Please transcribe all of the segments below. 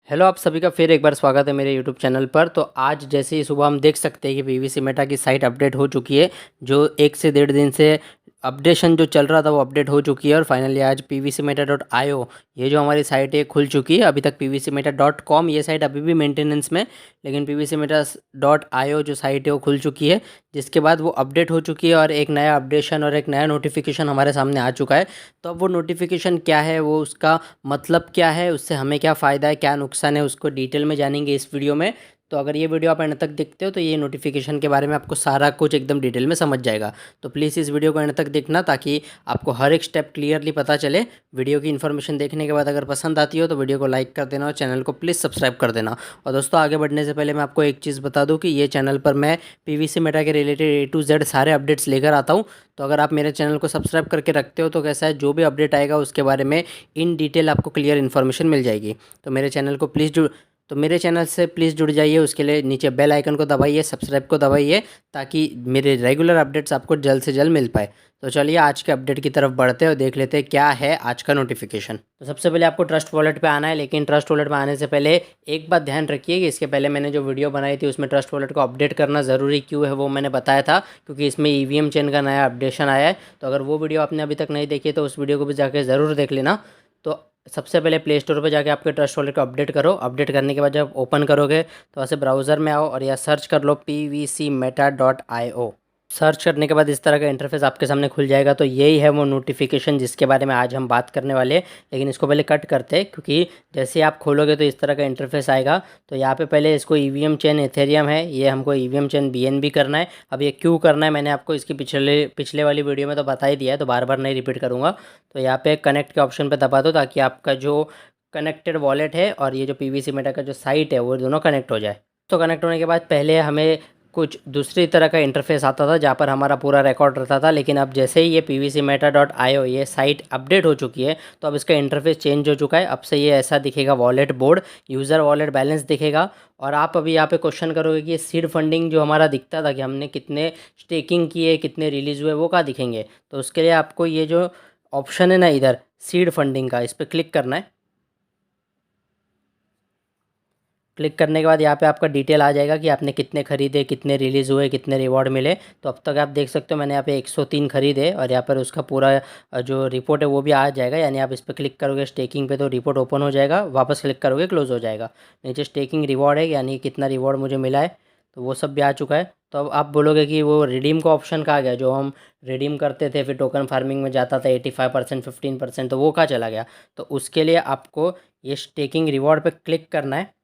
Hello, आप सभी का फिर एक बार स्वागत है मेरे यूट्यूब चैनल पर। तो आज जैसे ही सुबह हम देख सकते हैं कि पीवीसी मेटा की साइट अपडेट हो चुकी है। जो 1 से 1.5 दिन से अपडेशन जो चल रहा था वो अपडेट हो चुकी है और फाइनली आज pvcmeta.io ये जो हमारी साइट है खुल चुकी है। अभी तक pvcmeta.com ये साइट अभी भी मेंटेनेंस में, लेकिन pvcmeta.io जो साइट है वो खुल चुकी है, जिसके बाद वो अपडेट हो चुकी है और एक नया अपडेशन और एक नया नोटिफिकेशन हमारे सामने आ चुका है। तो अब वो नोटिफिकेशन क्या है, वो उसका मतलब क्या है, उससे हमें क्या फ़ायदा है, क्या नुकसान है, उसको डिटेल में जानेंगे इस वीडियो में। तो अगर ये वीडियो आप एंड तक देखते हो तो ये नोटिफिकेशन के बारे में आपको सारा कुछ एकदम डिटेल में समझ जाएगा। तो प्लीज़ इस वीडियो को एंड तक देखना ताकि आपको हर एक स्टेप क्लियरली पता चले। वीडियो की इन्फॉर्मेशन देखने के बाद अगर पसंद आती हो तो वीडियो को लाइक कर देना और चैनल को प्लीज़ सब्सक्राइब कर देना। और दोस्तों, आगे बढ़ने से पहले मैं आपको एक चीज़ बता दूँ कि ये चैनल पर मैं पीवीसी मेटा के रिलेटेड A to Z सारे अपडेट्स लेकर आता हूँ। तो अगर आप मेरे चैनल को सब्सक्राइब करके रखते हो तो कैसा है, जो भी अपडेट आएगा उसके बारे में इन डिटेल आपको क्लियर इन्फॉर्मेशन मिल जाएगी। तो मेरे चैनल से प्लीज़ जुड़ जाइए। उसके लिए नीचे बेल आइकन को दबाइए, सब्सक्राइब को दबाइए ताकि मेरे रेगुलर अपडेट्स आपको जल्द से जल्द मिल पाए। तो चलिए आज के अपडेट की तरफ बढ़ते हैं और देख लेते हैं क्या है आज का नोटिफिकेशन। तो सबसे पहले आपको ट्रस्ट वॉलेट पे आना है, लेकिन ट्रस्ट वॉलेट पे आने से पहले एक बात ध्यान रखिए कि इसके पहले मैंने जो वीडियो बनाई थी उसमें ट्रस्ट वॉलेट को अपडेट करना ज़रूरी क्यों है वो मैंने बताया था, क्योंकि इसमें ईवीएम चेन का नया अपडेशन आया है। तो अगर वो वीडियो आपने अभी तक नहीं देखी है तो उस वीडियो को भी जाकर ज़रूर देख लेना। तो सबसे पहले प्ले स्टोर पर जाके आपके ट्रस्ट वॉलेट को अपडेट करो। अपडेट करने के बाद जब ओपन करोगे तो ऐसे ब्राउज़र में आओ और या सर्च कर लो pvcmeta.io। सर्च करने के बाद इस तरह का इंटरफेस आपके सामने खुल जाएगा। तो यही है वो नोटिफिकेशन जिसके बारे में आज हम बात करने वाले हैं। लेकिन इसको पहले कट करते हैं, क्योंकि जैसे आप खोलोगे तो इस तरह का इंटरफेस आएगा। तो यहाँ पे पहले इसको ईवीएम चेन एथेरियम है, ये हमको ईवीएम चेन बीएनबी करना है। अब ये क्यों करना है मैंने आपको इसकी पिछले वाली वीडियो में तो बता ही दिया है, तो बार बार नहीं रिपीट करूँगा। तो यहाँ पे कनेक्ट के ऑप्शन पे दबा दो ताकि आपका जो कनेक्टेड वॉलेट है और ये जो पीवीसी मेटा का जो साइट है वो दोनों कनेक्ट हो जाए। तो कनेक्ट होने के बाद पहले हमें कुछ दूसरी तरह का इंटरफेस आता था जहाँ पर हमारा पूरा रिकॉर्ड रहता था, लेकिन अब जैसे ही ये pvcmeta.io ये साइट अपडेट हो चुकी है तो अब इसका इंटरफेस चेंज हो चुका है। अब से ये ऐसा दिखेगा, wallet board, user wallet balance दिखेगा। और आप अभी यहाँ पे क्वेश्चन करोगे कि ये सीड फंडिंग जो हमारा दिखता था कि हमने कितने स्टेकिंग किए, कितने रिलीज़ हुए, वो कहाँ दिखेंगे। तो उसके लिए आपको ये जो ऑप्शन है ना इधर सीड फंडिंग का, इस पर क्लिक करना है। क्लिक करने के बाद यहाँ पे आपका डिटेल आ जाएगा कि आपने कितने खरीदे, कितने रिलीज़ हुए, कितने रिवॉर्ड मिले। तो अब तक आप देख सकते हो मैंने यहाँ पे 103 खरीदे और यहाँ पर उसका पूरा जो रिपोर्ट है वो भी आ जाएगा। यानी आप इस पर क्लिक करोगे स्टेकिंग पे तो रिपोर्ट ओपन हो जाएगा, वापस क्लिक करोगे क्लोज हो जाएगा। नीचे स्टेकिंग रिवॉर्ड है यानी कितना रिवॉर्ड मुझे मिला है, तो वो सब भी आ चुका है। तो अब आप बोलोगे कि वो रिडीम का ऑप्शन कहाँ गया, जो हम रिडीम करते थे फिर टोकन फार्मिंग में जाता था 85%, 15%, तो वो कहाँ चला गया। तो उसके लिए आपको ये स्टेकिंग रिवॉर्ड पर क्लिक करना है।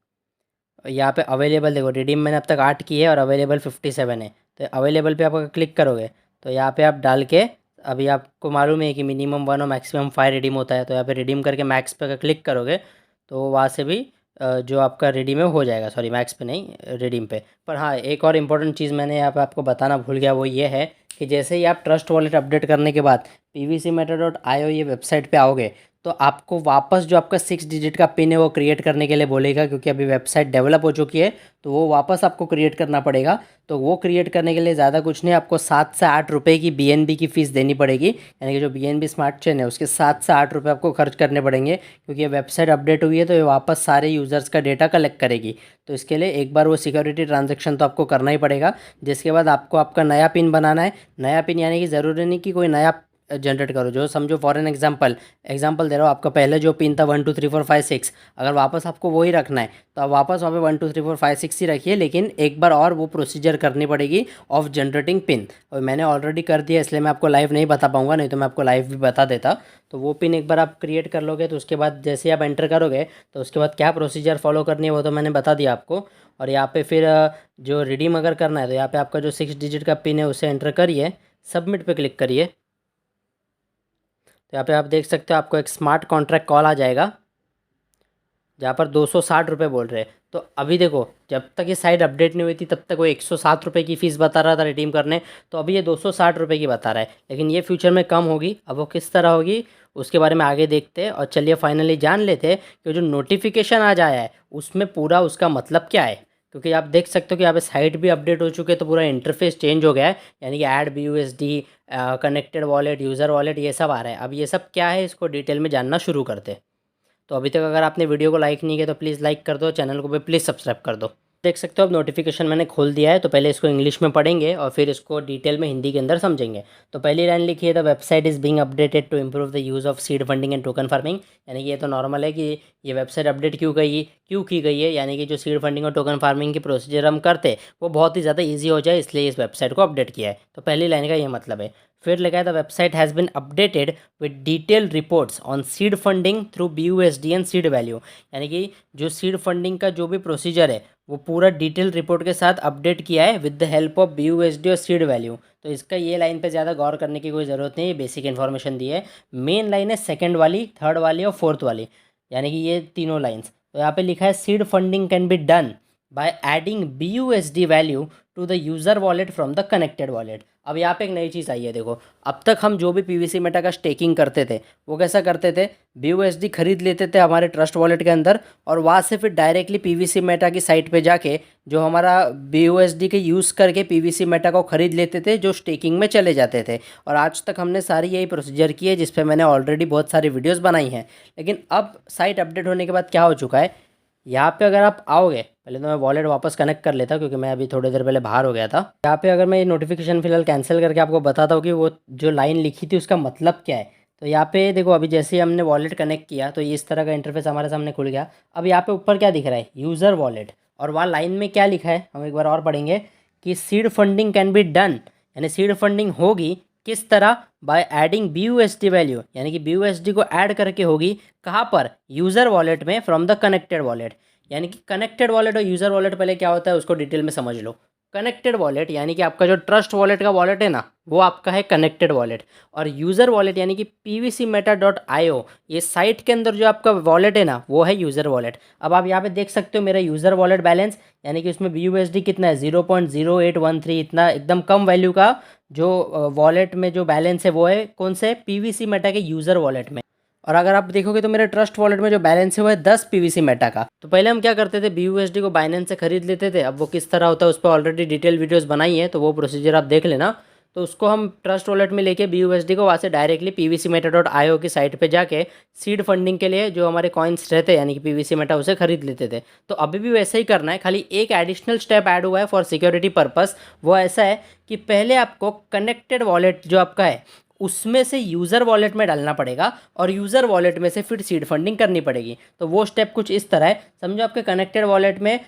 यहाँ पे अवेलेबल देखो, रिडीम मैंने अब तक 8 की है और अवेलेबल 57 है। तो अवेलेबल पे आप अगर क्लिक करोगे तो यहाँ पे आप डाल के, अभी आपको मालूम है कि मिनिमम 1 और मैक्सिमम 5 रिडीम होता है, तो यहाँ पे रिडीम करके मैक्स पे अगर क्लिक करोगे तो वहाँ से भी जो आपका रिडीम है हो जाएगा। सॉरी, मैक्स पे नहीं, रिडीम पे। पर हाँ, एक और इम्पोर्टेंट चीज़ मैंने यहाँ पे आपको बताना भूल गया, वो ये है कि जैसे ही आप ट्रस्ट वॉलेट अपडेट करने के बाद pvcmeta.io ये वेबसाइट पे आओगे तो आपको वापस जो आपका 6 डिजिट का पिन है वो क्रिएट करने के लिए बोलेगा, क्योंकि अभी वेबसाइट डेवलप हो चुकी है तो वो वापस आपको क्रिएट करना पड़ेगा। तो वो क्रिएट करने के लिए ज़्यादा कुछ नहीं, आपको 7 से 8 रुपये की बीएनबी की फ़ीस देनी पड़ेगी। यानी कि जो बीएनबी स्मार्ट चेन है उसके 7 से 8 रुपये आपको खर्च करने पड़ेंगे, क्योंकि ये वेबसाइट अपडेट हुई है तो ये वापस सारे यूज़र्स का डेटा कलेक्ट करेगी। तो इसके लिए एक बार वो सिक्योरिटी ट्रांजेक्शन तो आपको करना ही पड़ेगा, जिसके बाद आपको आपका नया पिन बनाना है। नया पिन यानी कि ज़रूरी नहीं कि कोई नया जनरेट करो, जो समझो फॉर एन एग्जाम्पल दे रहा हूँ, आपका पहले जो पिन था 1 2 3 4 5 6, अगर वापस आपको वही रखना है तो आप वापस वहाँ पे 1 2 3 4 5 6 ही रखिए, लेकिन एक बार और वो प्रोसीजर करनी पड़ेगी ऑफ जनरेटिंग पिन। और मैंने ऑलरेडी कर दिया इसलिए मैं आपको लाइव नहीं बता पाऊंगा, नहीं तो मैं आपको लाइव भी बता देता। तो वो पिन एक बार आप क्रिएट कर लोगे तो उसके बाद जैसे ही आप एंटर करोगे तो उसके बाद क्या प्रोसीजर फॉलो करनी है वो तो मैंने बता दिया आपको। और यहाँ पे फिर जो रिडीम अगर करना है तो यहाँ पे आपका जो 6 डिजिट का पिन है उसे एंटर करिए, सबमिट पे क्लिक करिए। तो यहाँ पे आप देख सकते हो आपको एक स्मार्ट कॉन्ट्रैक्ट कॉल आ जाएगा जहाँ पर 260 रुपये बोल रहे हैं। तो अभी देखो, जब तक ये साइट अपडेट नहीं हुई थी तब तक वो 107 रुपये की फ़ीस बता रहा था रिडीम करने, तो अभी ये 260 रुपये की बता रहा है। लेकिन ये फ्यूचर में कम होगी, अब वो किस तरह होगी उसके बारे में आगे देखते हैं। और चलिए फाइनली जान लेते हैं कि जो नोटिफिकेशन आज आया है उसमें पूरा उसका मतलब क्या है। क्योंकि आप देख सकते हो कि यहाँ पे साइट भी अपडेट हो चुके हैं तो पूरा इंटरफेस चेंज हो गया है। यानी कि add BUSD, connected wallet, user wallet, ये सब आ रहा है। अब ये सब क्या है इसको डिटेल में जानना शुरू करते हैं। तो अभी तक अगर आपने वीडियो को लाइक नहीं किया तो प्लीज़ लाइक कर दो, चैनल को भी प्लीज़ सब्सक्राइब कर दो। देख सकते हो अब नोटिफिकेशन मैंने खोल दिया है। तो पहले इसको इंग्लिश में पढ़ेंगे और फिर इसको डिटेल में हिंदी के अंदर समझेंगे। तो पहली लाइन लिखी है, the website is being updated to improve the use of seed funding and token farming. यानी कि ये तो नॉर्मल है कि ये वेबसाइट अपडेट क्यों की गई है, यानी कि जो सीड फंडिंग और टोकन फार्मिंग की प्रोसीजर हम करते वो बहुत ही ज़्यादा ईजी हो जाए, इसलिए इस वेबसाइट को अपडेट किया है। तो पहली लाइन का ये मतलब है। फिर लिखा है, the website has been updated with detailed reports on seed funding through BUSD and seed value. यानी कि जो सीड फंडिंग का जो भी प्रोसीजर है वो पूरा डिटेल रिपोर्ट के साथ अपडेट किया है with the help of BUSD और सीड वैल्यू। तो इसका ये लाइन पे ज़्यादा गौर करने की कोई ज़रूरत नहीं है, बेसिक इन्फॉर्मेशन दी है। मेन लाइन है सेकंड वाली, थर्ड वाली और फोर्थ वाली, यानी कि ये तीनों लाइंस। तो यहाँ पे लिखा है, seed funding can be done by adding BUSD value to the user wallet from the connected wallet. अब यहाँ पे एक नई चीज़ आई है, देखो अब तक हम जो भी PVC मेटा का स्टेकिंग करते थे वो कैसा करते थे, BUSD खरीद लेते थे हमारे ट्रस्ट वॉलेट के अंदर और वहाँ से फिर डायरेक्टली PVC मेटा की साइट पे जाके जो हमारा BUSD के यूज़ करके PVC मेटा को ख़रीद लेते थे, जो स्टेकिंग में चले जाते थे। और आज तक हमने सारी यही प्रोसीजर की है, जिस पे मैंने ऑलरेडी बहुत सारी वीडियोस बनाई हैं। लेकिन अब साइट अपडेट होने के बाद क्या हो चुका है, यहाँ पे अगर आप आओगे, पहले तो मैं वॉलेट वापस कनेक्ट कर लेता क्योंकि मैं अभी थोड़ी देर पहले बाहर हो गया था। यहाँ पे अगर मैं ये नोटिफिकेशन फिलहाल कैंसिल करके आपको बताता हूँ कि वो जो लाइन लिखी थी उसका मतलब क्या है। तो यहाँ पे देखो, अभी जैसे ही हमने वॉलेट कनेक्ट किया तो ये इस तरह का इंटरफेस हमारे सामने खुल गया। अब यहाँ पे ऊपर क्या दिख रहा है, यूज़र वॉलेट, और वहाँ लाइन में क्या लिखा है हम एक बार और पढ़ेंगे कि seed funding can be done, यानी सीड फंडिंग होगी किस तरह, बाय एडिंग BUSD वैल्यू, यानी कि BUSD को ऐड करके होगी कहाँ पर, यूज़र वॉलेट में फ्रॉम द कनेक्टेड वॉलेट। यानी कि कनेक्टेड वॉलेट और यूज़र वॉलेट पहले क्या होता है उसको डिटेल में समझ लो। कनेक्टेड वॉलेट यानी कि आपका जो ट्रस्ट वॉलेट का वॉलेट है ना, वो आपका है कनेक्टेड वॉलेट। और यूज़र वॉलेट यानी कि PVCmeta.io, ये साइट के अंदर जो आपका वॉलेट है ना वो है यूज़र वॉलेट। अब आप यहाँ पे देख सकते हो मेरा यूज़र वॉलेट बैलेंस, यानी कि उसमें BUSD कितना है, 0.0813, इतना एकदम कम वैल्यू का जो वॉलेट में जो बैलेंस है वो है कौन से, PVCmeta के यूज़र वॉलेट में। और अगर आप देखोगे तो मेरे ट्रस्ट वॉलेट में जो बैलेंस है वो है 10 PVCmeta का। तो पहले हम क्या करते थे, BUSD को बाइनेंस से खरीद लेते थे। अब वो किस तरह होता है उस पर ऑलरेडी डिटेल वीडियोस बनाई है, तो वो प्रोसीजर आप देख लेना। तो उसको हम ट्रस्ट वॉलेट में लेके BUSD को वहाँ से डायरेक्टली PVCmeta.io की साइट पे जाके सीड फंडिंग के लिए जो हमारे कॉइन्स रहते हैं यानी कि PVCmeta, उसे खरीद लेते थे। तो अभी भी वैसे ही करना है, खाली एक एडिशनल स्टेप ऐड हुआ है फॉर सिक्योरिटी पर्पस। वो ऐसा है कि पहले आपको कनेक्टेड वॉलेट जो आपका है उसमें से यूज़र वॉलेट में डालना पड़ेगा और यूज़र वॉलेट में से फिर सीड फंडिंग करनी पड़ेगी। तो वो स्टेप कुछ इस तरह है, समझो आपके कनेक्टेड वॉलेट में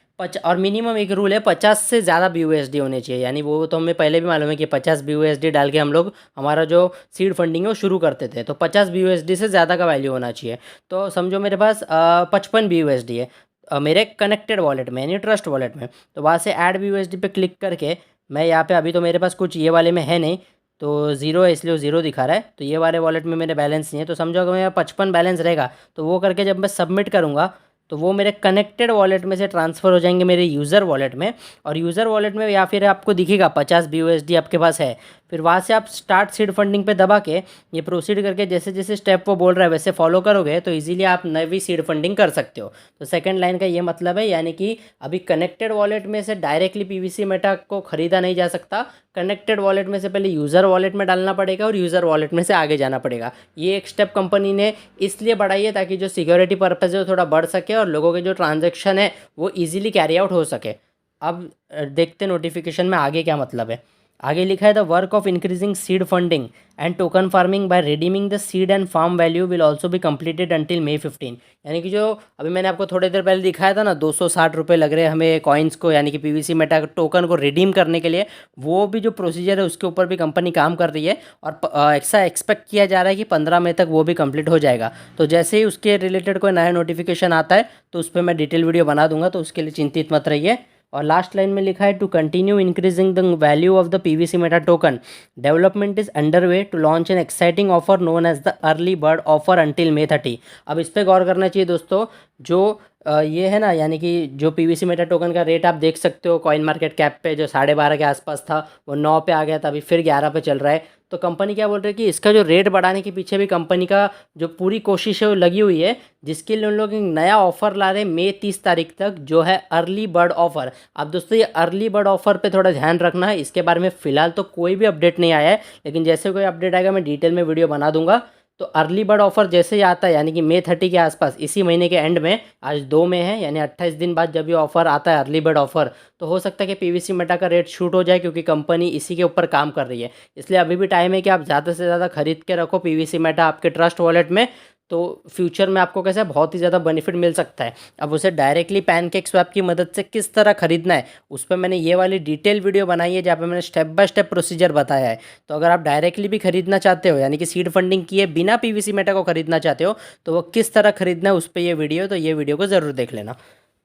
और मिनिमम एक रूल है 50 से ज़्यादा BUSD होने चाहिए, यानी वो तो हमें पहले भी मालूम है कि 50 BUSD डाल के हम लोग हमारा जो सीड फंडिंग है वो शुरू करते थे। तो 50 BUSD से ज़्यादा का वैल्यू होना चाहिए। तो समझो मेरे पास 55 BUSD है मेरे कनेक्टेड वॉलेट में यानी ट्रस्ट वॉलेट में। तो वहाँ से ऐड BUSD पे क्लिक करके मैं यहाँ पे, अभी तो मेरे पास कुछ ये वाले में है नहीं तो ज़ीरो है इसलिए वो ज़ीरो दिखा रहा है। तो ये वाले वॉलेट में मेरे बैलेंस नहीं है, तो समझो अगर मेरा 55 बैलेंस रहेगा तो वो करके जब मैं सबमिट करूँगा तो वो मेरे कनेक्टेड वॉलेट में से ट्रांसफ़र हो जाएंगे मेरे यूज़र वॉलेट में। और यूज़र वॉलेट में या फिर आपको दिखेगा 50 BUSD आपके पास है, फिर वहाँ से आप स्टार्ट सीड फंडिंग पे दबा के ये प्रोसीड करके जैसे जैसे स्टेप वो बोल रहा है वैसे फॉलो करोगे तो इजीली आप नई सीड फंडिंग कर सकते हो। तो सेकंड लाइन का ये मतलब है, यानी कि अभी कनेक्टेड वॉलेट में से डायरेक्टली PVCmeta को ख़रीदा नहीं जा सकता, कनेक्टेड वॉलेट में से पहले यूज़र वॉलेट में डालना पड़ेगा और यूज़र वॉलेट में से आगे जाना पड़ेगा। ये एक स्टेप कंपनी ने इसलिए बढ़ाई है ताकि जो सिक्योरिटी पर्पज़ है वो थोड़ा बढ़ सके और लोगों के जो ट्रांजैक्शन है वो ईजिली कैरी आउट हो सके। अब देखते नोटिफिकेशन में आगे क्या मतलब है। आगे लिखा है, the work of increasing seed funding and token farming by redeeming the seed and farm value will also भी कंप्लीटेड अंटिल May 15। यानी कि जो अभी मैंने आपको थोड़ी देर पहले दिखाया था ना 260 रुपये लग रहे हैं हमें कॉइन्स को यानी कि PVCmeta टोकन को रिडीम करने के लिए, वो भी जो प्रोसीजर है उसके ऊपर भी कंपनी काम कर रही है और ऐसा एक्सपेक्ट किया जा रहा है कि 15 मई तक वो भी कंप्लीट हो जाएगा। तो जैसे ही उसके रिलेटेड कोई नया नोटिफिकेशन आता है तो उस पर मैं डिटेल वीडियो बना दूंगा, तो उसके लिए चिंतित मत रहिए। और लास्ट लाइन में लिखा है, to continue increasing the value of the PVCmeta token development is under way to launch an exciting offer known as the early bird offer until May 30। अब इस पर गौर करना चाहिए दोस्तों, जो ये है ना यानी कि जो PVCmeta टोकन का रेट आप देख सकते हो कॉइन मार्केट कैप पे जो 12.5 के आसपास था वो 9 पे आ गया था, अभी फिर 11 पे चल रहा है। तो कंपनी क्या बोल रही है कि इसका जो रेट बढ़ाने के पीछे भी कंपनी का जो पूरी कोशिश है वो लगी हुई है, जिसके लिए उन लोग एक नया ऑफर ला रहे हैं May 30 तारीख तक, जो है अर्ली बर्ड ऑफर। अब दोस्तों ये अर्ली बर्ड ऑफर पे थोड़ा ध्यान रखना है, इसके बारे में फ़िलहाल तो कोई भी अपडेट नहीं आया है, लेकिन जैसे कोई अपडेट आएगा मैं डिटेल में वीडियो बना दूंगा। तो अर्ली बर्ड ऑफर जैसे ही आता है यानी कि मई 30 के आसपास, इसी महीने के एंड में, आज 2 मई है यानी 28 दिन बाद जब ये ऑफर आता है अर्ली बर्ड ऑफर, तो हो सकता है कि पीवीसी मेटा का रेट शूट हो जाए, क्योंकि कंपनी इसी के ऊपर काम कर रही है। इसलिए अभी भी टाइम है कि आप ज़्यादा से ज़्यादा खरीद के रखो पीवीसी मेटा आपके ट्रस्ट वॉलेट में, तो फ्यूचर में आपको कैसे बहुत ही ज़्यादा बेनिफिट मिल सकता है। अब उसे डायरेक्टली पैनकेक स्वैप की मदद से किस तरह खरीदना है, उस पर मैंने ये वाली डिटेल वीडियो बनाई है जहाँ पे मैंने स्टेप बाय स्टेप प्रोसीजर बताया है। तो अगर आप डायरेक्टली भी खरीदना चाहते हो यानी कि सीड फंडिंग किए बिना पीवीसी मेटा को खरीदना चाहते हो, तो वो किस तरह खरीदना है उस पर ये वीडियो, तो ये वीडियो को ज़रूर देख लेना।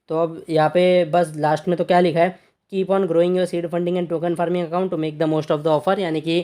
तो अब यहाँ पे बस लास्ट में तो क्या लिखा है, keep on growing your seed funding and token farming account to make the most of the offer, यानी कि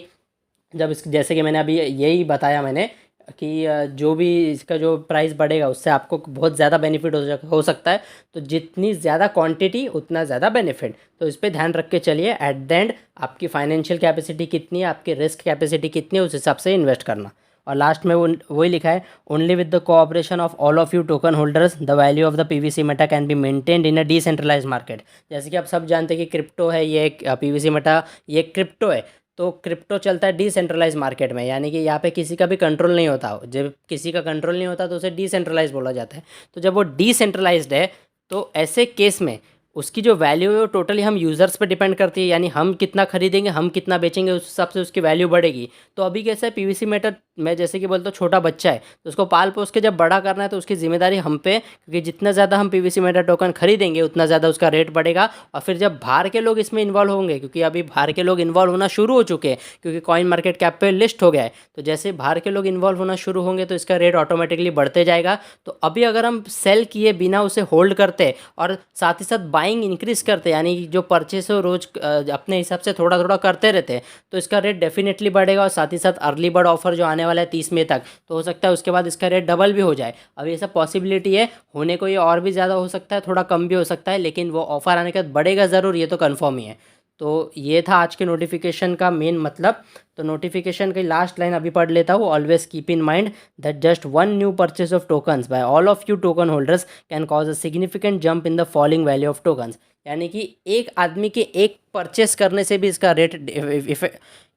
जब इस जैसे कि मैंने अभी यही बताया मैंने कि जो भी इसका जो प्राइस बढ़ेगा उससे आपको बहुत ज़्यादा बेनिफिट हो सकता है। तो जितनी ज़्यादा क्वांटिटी उतना ज़्यादा बेनिफिट, तो इस पर ध्यान रख के चलिए। एट द एंड आपकी फाइनेंशियल कैपेसिटी कितनी है, आपकी रिस्क कैपेसिटी कितनी है, उस हिसाब से इन्वेस्ट करना। और लास्ट में वही लिखा है, only with the cooperation of all of you token holders the value of the PVC meta can be maintained in a decentralize market. जैसे कि आप सब जानते हैं कि क्रिप्टो है ये, पीवीसी मेटा ये क्रिप्टो है, तो क्रिप्टो चलता है डिसेंट्रलाइज मार्केट में, यानी कि यहाँ पे किसी का भी कंट्रोल नहीं होता। जब किसी का कंट्रोल नहीं होता तो उसे डिसेंट्रलाइज बोला जाता है। तो जब वो डिसेंट्रलाइज्ड है तो ऐसे केस में उसकी जो वैल्यू है वो टोटली हम यूज़र्स पे डिपेंड करती है, यानी हम कितना खरीदेंगे, हम कितना बेचेंगे, उस हिसाब से उसकी वैल्यू बढ़ेगी। तो अभी कैसे है, पीवीसी मेटल मैं जैसे कि बोलता हूँ छोटा बच्चा है, तो उसको पाल पोस के जब बड़ा करना है तो उसकी जिम्मेदारी हम पे, क्योंकि जितना ज़्यादा हम पीवीसी मेटल टोकन खरीदेंगे उतना ज़्यादा उसका रेट बढ़ेगा। और फिर जब बाहर के लोग इसमें इन्वॉल्व होंगे, क्योंकि अभी बाहर के लोग इन्वॉल्व होना शुरू हो चुके हैं, क्योंकि कॉइन मार्केट कैप पे लिस्ट हो गया है, तो जैसे बाहर के लोग इन्वॉल्व होना शुरू होंगे तो इसका रेट ऑटोमेटिकली बढ़ते जाएगा। तो अभी अगर हम सेल किए बिना उसे होल्ड करते और साथ ही साथ बाइंग इंक्रीज करते, यानी जो परचेस हो रोज अपने हिसाब से थोड़ा थोड़ा करते रहते हैं, तो इसका रेट डेफिनेटली बढ़ेगा। और साथ ही साथ अर्ली बर्ड ऑफर जो आने वाला है 30 मई तक, तो हो सकता है उसके बाद इसका रेट डबल भी हो जाए। अब ये सब पॉसिबिलिटी है, होने को ये और भी ज़्यादा हो सकता है, थोड़ा कम भी हो सकता है, लेकिन वो ऑफर आने के बाद बढ़ेगा ज़रूर, ये तो कन्फर्म ही है। तो ये था आज के नोटिफिकेशन का मेन मतलब। तो नोटिफिकेशन की लास्ट लाइन अभी पढ़ लेता हूँ, always keep in mind that just one new purchase of tokens by all of you token holders can cause a significant jump in the falling value of tokens. यानी कि एक आदमी के एक परचेस करने से भी इसका रेट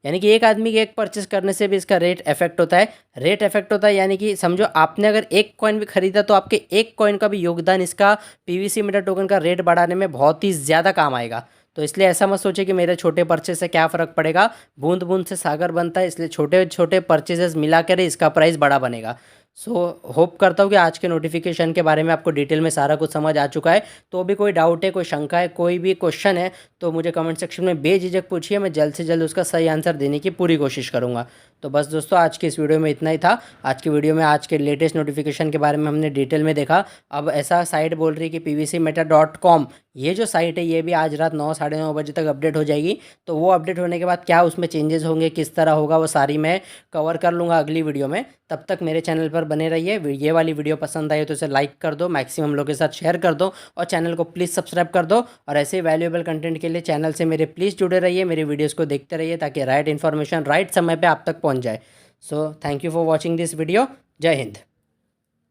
यानी कि एक आदमी के एक परचेस करने से भी इसका रेट इफेक्ट होता है। रेट इफेक्ट होता है यानी कि समझो आपने अगर एक कॉइन भी खरीदा तो आपके एक कॉइन का भी योगदान इसका पीवीसी मेटा टोकन का रेट बढ़ाने में बहुत ही ज़्यादा काम आएगा। तो इसलिए ऐसा मत सोचे कि मेरे छोटे परचेस से क्या फ़र्क पड़ेगा, बूंद बूंद से सागर बनता है, इसलिए छोटे छोटे परचेजेस मिला कर इसका प्राइस बड़ा बनेगा। सो होप करता हूँ कि आज के नोटिफिकेशन के बारे में आपको डिटेल में सारा कुछ समझ आ चुका है। तो भी कोई डाउट है, कोई शंका है, कोई भी क्वेश्चन है, तो मुझे कमेंट सेक्शन में बेझिझक पूछिए, मैं जल्द से जल्द उसका सही आंसर देने की पूरी कोशिश करूँगा। तो बस दोस्तों आज की इस वीडियो में इतना ही था। आज की वीडियो में आज के लेटेस्ट नोटिफिकेशन के बारे में हमने डिटेल में देखा। अब ऐसा साइट बोल रही है कि pvcmeta.com, ये जो साइट है ये भी आज रात 9 साढ़े 9 बजे तक अपडेट हो जाएगी। तो वो अपडेट होने के बाद क्या उसमें चेंजेस होंगे, किस तरह होगा, वो सारी मैं कवर कर लूँगा अगली वीडियो में। तब तक मेरे चैनल पर बने रहिए। ये वाली वीडियो पसंद आई तो इसे लाइक कर दो, मैक्सिमम लोगों के साथ शेयर कर दो, और चैनल को प्लीज़ सब्सक्राइब कर दो। और ऐसे वैल्यूएबल कंटेंट के लिए चैनल से मेरे प्लीज़ जुड़े रहिए, मेरी वीडियोज़ को देखते रहिए, ताकि राइट इन्फॉर्मेशन राइट समय पर आप तक पहुँच जाए। So thank you for watching this video. जय हिंद।